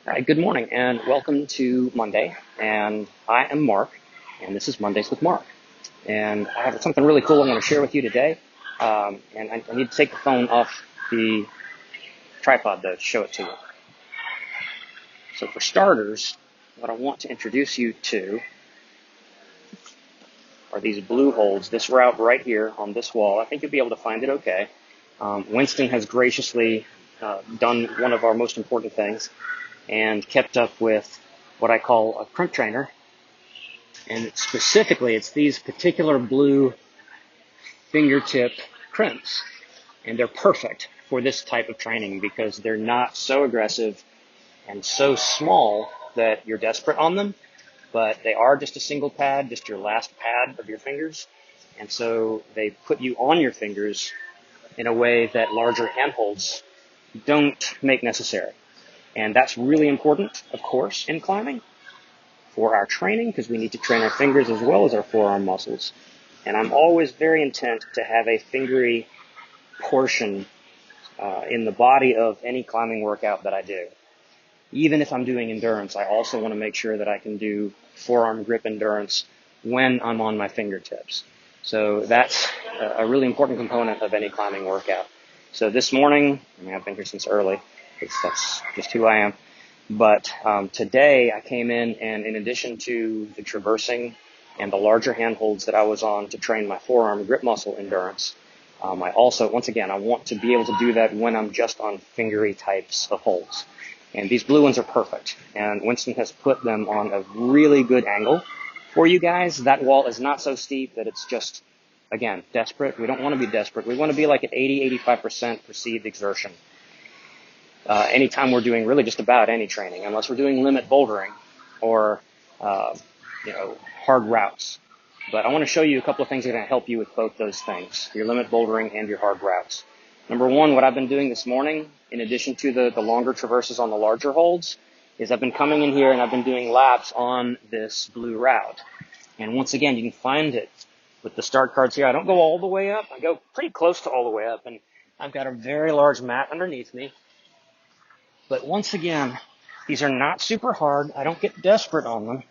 All right, good morning and welcome to Monday. And I am Mark, and this is Mondays with Mark. And I have something really cool I want to share with you today. And I need to take the phone off the tripod to show it to you. So for starters, what I want to introduce you to are these blue holds, this route right here on this wall. I think you'll be able to find it okay. Winston has graciously done one of our most important things and kept up with what I call a Crimp Trainer. And specifically, it's these particular blue fingertip crimps. And they're perfect for this type of training because they're not so aggressive and so small that you're desperate on them, but they are just a single pad, just your last pad of your fingers. And so they put you on your fingers in a way that larger handholds don't make necessary. And that's really important, of course, in climbing for our training because we need to train our fingers as well as our forearm muscles. And I'm always very intent to have a fingery portion in the body of any climbing workout that I do. Even if I'm doing endurance, I also want to make sure that I can do forearm grip endurance when I'm on my fingertips. So that's a really important component of any climbing workout. So this morning, I've been here since early. That's just who I am. But today I came in, and in addition to the traversing and the larger handholds that I was on to train my forearm grip muscle endurance, I also, once again, I want to be able to do that when I'm just on fingery types of holds. And these blue ones are perfect. And Winston has put them on a really good angle for you guys. That wall is not so steep that it's just, again, desperate. We don't want to be desperate. We want to be like at 80-85% perceived exertion. Anytime we're doing really just about any training, unless we're doing limit bouldering or, hard routes. But I want to show you a couple of things that are going to help you with both those things, your limit bouldering and your hard routes. Number one, what I've been doing this morning, in addition to the longer traverses on the larger holds, is I've been coming in here and I've been doing laps on this blue route. And once again, you can find it with the start cards here. I don't go all the way up. I go pretty close to all the way up, and I've got a very large mat underneath me. But once again, these are not super hard. I don't get desperate on them.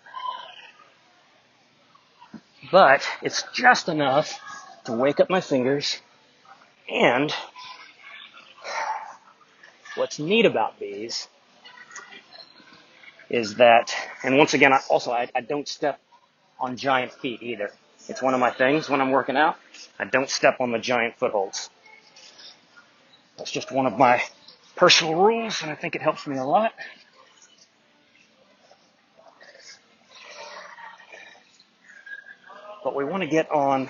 But it's just enough to wake up my fingers. And what's neat about these is that, and once again, I don't step on giant feet either. It's one of my things when I'm working out. I don't step on the giant footholds. That's just one of my personal rules, and I think it helps me a lot. But we want to get on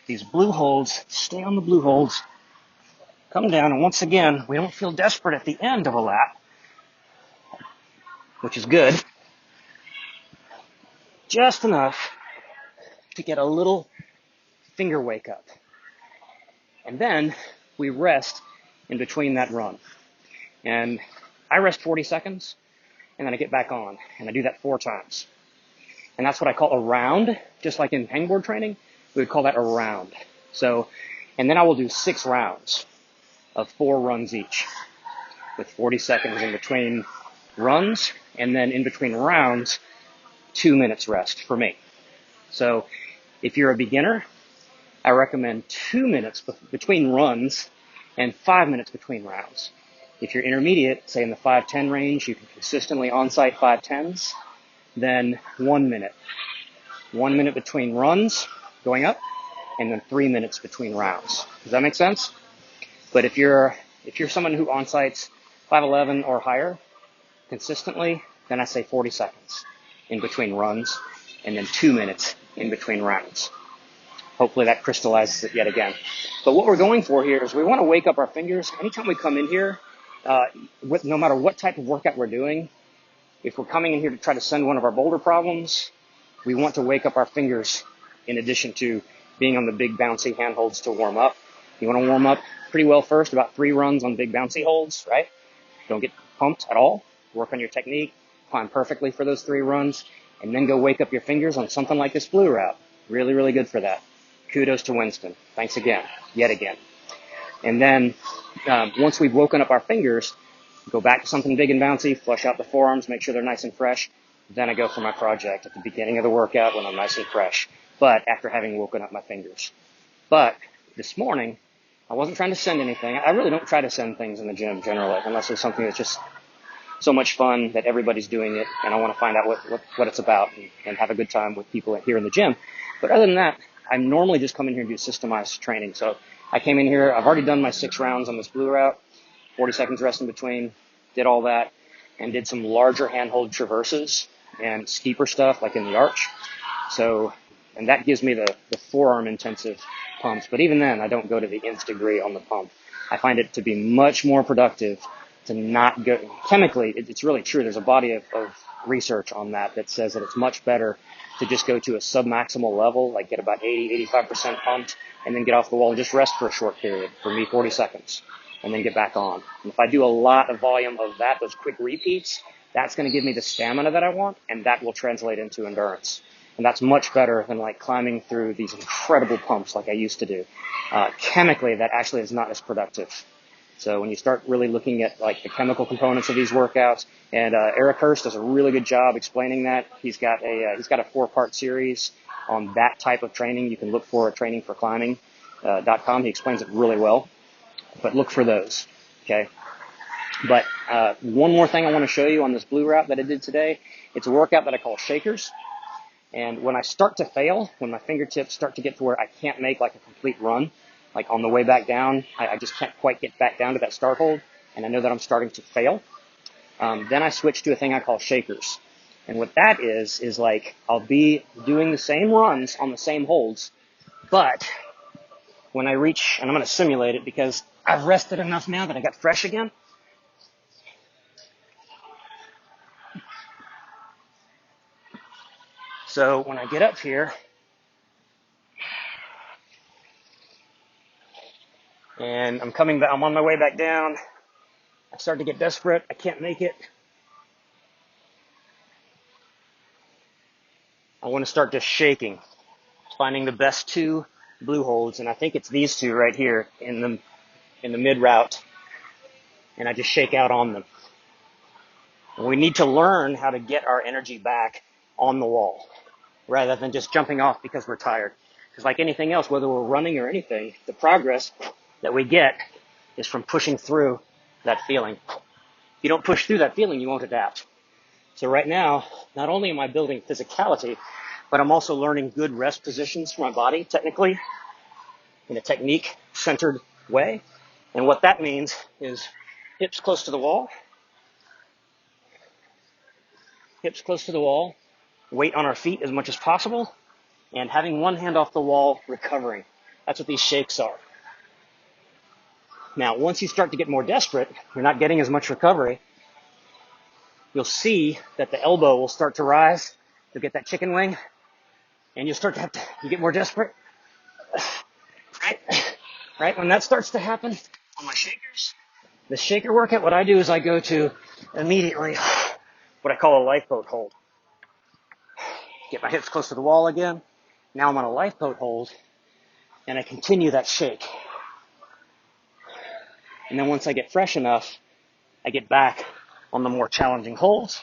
these blue holds, stay on the blue holds, come down, and once again, we don't feel desperate at the end of a lap, which is good. Just enough to get a little finger wake up. And then we rest in between that run. And I rest 40 seconds, and then I get back on, and I do that 4 times. And that's what I call a round, just like in hangboard training, we would call that a round. So, and then I will do 6 rounds of 4 runs each, with 40 seconds in between runs, and then in between rounds, 2 minutes rest for me. So if you're a beginner, I recommend 2 minutes between runs and 5 minutes between rounds. If you're intermediate, say in the 5-10 range, you can consistently on-site 5-10s, then 1 minute. 1 minute between runs, going up, and then 3 minutes between rounds. Does that make sense? But if you're someone who on-sites 5-11 or higher consistently, then I say 40 seconds in between runs, and then 2 minutes in between rounds. Hopefully that crystallizes it yet again. But what we're going for here is we want to wake up our fingers. Anytime we come in here, no matter what type of workout we're doing, if we're coming in here to try to send one of our boulder problems, we want to wake up our fingers in addition to being on the big bouncy handholds to warm up. You want to warm up pretty well first, about 3 runs on big bouncy holds, right? Don't get pumped at all. Work on your technique, climb perfectly for those 3 runs, and then go wake up your fingers on something like this blue route. Really, really good for that. Kudos to Winston. Thanks again, yet again. And then once we've woken up our fingers, go back to something big and bouncy, flush out the forearms, make sure they're nice and fresh. Then I go for my project at the beginning of the workout when I'm nice and fresh, but after having woken up my fingers. But this morning, I wasn't trying to send anything. I really don't try to send things in the gym generally, unless it's something that's just so much fun that everybody's doing it, and I want to find out what it's about and have a good time with people here in the gym. But other than that, I normally just come in here and do systemized training. So I came in here, I've already done my 6 rounds on this blue route, 40 seconds rest in between, did all that, and did some larger handhold traverses and steeper stuff like in the arch. So, and that gives me the forearm intensive pumps. But even then, I don't go to the nth degree on the pump. I find it to be much more productive to not go chemically. It's really true. There's a body of research on that says that it's much better to just go to a submaximal level, like get about 85% pumped, and then get off the wall and just rest for a short period, for me 40 seconds, and then get back on. And if I do a lot of volume of that, those quick repeats, that's going to give me the stamina that I want, and that will translate into endurance. And that's much better than like climbing through these incredible pumps like I used to do. Chemically, that actually is not as productive. So when you start really looking at like the chemical components of these workouts, and Eric Hurst does a really good job explaining that. He's got a 4-part series on that type of training. You can look for at trainingforclimbing.com. He explains it really well, but look for those. Okay. But one more thing I want to show you on this blue route that I did today. It's a workout that I call shakers. And when I start to fail, when my fingertips start to get to where I can't make like a complete run, like on the way back down, I just can't quite get back down to that start hold, and I know that I'm starting to fail, then I switch to a thing I call shakers. And what that is like I'll be doing the same runs on the same holds, but when I reach, and I'm going to simulate it because I've rested enough now that I got fresh again. So when I get up here, and I'm on my way back down, I start to get desperate, I can't make it. I want to start just shaking, finding the best 2 blue holds, and I think it's these 2 right here in the mid route, and I just shake out on them. And we need to learn how to get our energy back on the wall, rather than just jumping off because we're tired. Because like anything else, whether we're running or anything, the progress that we get is from pushing through that feeling. If you don't push through that feeling, you won't adapt. So right now, not only am I building physicality, but I'm also learning good rest positions for my body, technically, in a technique-centered way. And what that means is hips close to the wall, weight on our feet as much as possible, and having one hand off the wall, recovering. That's what these shakes are. Now, once you start to get more desperate, you're not getting as much recovery, you'll see that the elbow will start to rise. You'll get that chicken wing, and you'll start to you get more desperate. Right? When that starts to happen on my shakers, the shaker workout, what I do is I go to immediately what I call a lifeboat hold. Get my hips close to the wall again. Now I'm on a lifeboat hold, and I continue that shake. And then once I get fresh enough, I get back on the more challenging holds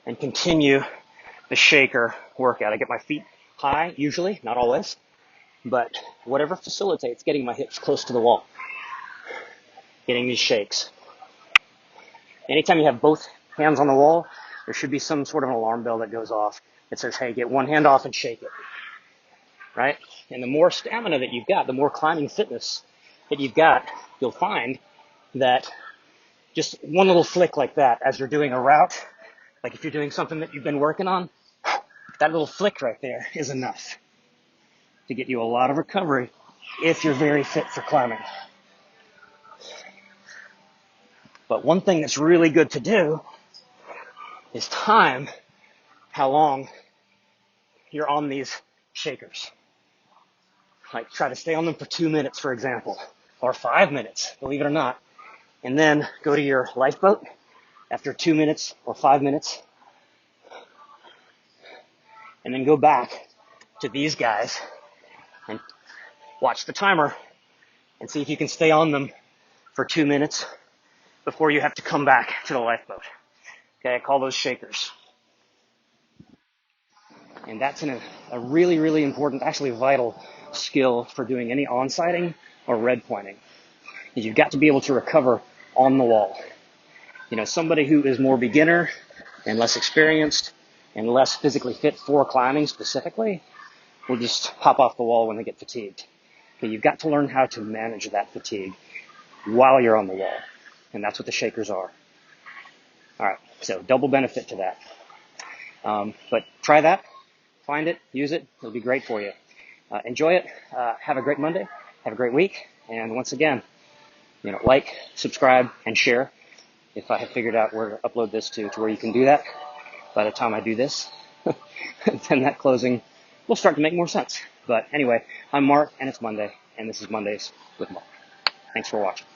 and continue the shaker workout. I get my feet high, usually, not always, but whatever facilitates getting my hips close to the wall, getting these shakes. Anytime you have both hands on the wall, there should be some sort of an alarm bell that goes off. It says, hey, get one hand off and shake it, right? And the more stamina that you've got, the more climbing fitness that you've got, you'll find that just one little flick like that as you're doing a route, like if you're doing something that you've been working on, that little flick right there is enough to get you a lot of recovery if you're very fit for climbing. But one thing that's really good to do is time how long you're on these shakers. Like try to stay on them for 2 minutes, for example, or 5 minutes, believe it or not. And then go to your lifeboat after 2 minutes or 5 minutes. And then go back to these guys and watch the timer and see if you can stay on them for 2 minutes before you have to come back to the lifeboat. Okay, I call those shakers. And that's a really, really important, actually vital skill for doing any on-sighting or red pointing. You've got to be able to recover on the wall. Somebody who is more beginner and less experienced and less physically fit for climbing specifically will just hop off the wall when they get fatigued. Okay, you've got to learn how to manage that fatigue while you're on the wall. And that's what the shakers are. All right, so double benefit to that. But try that, find it, use it. It'll be great for you. Enjoy it. Have a great Monday. Have a great week. And once again, like, subscribe, and share. If I have figured out where to upload this to where you can do that by the time I do this, then that closing will start to make more sense. But anyway, I'm Mark, and it's Monday, and this is Mondays with Mark. Thanks for watching.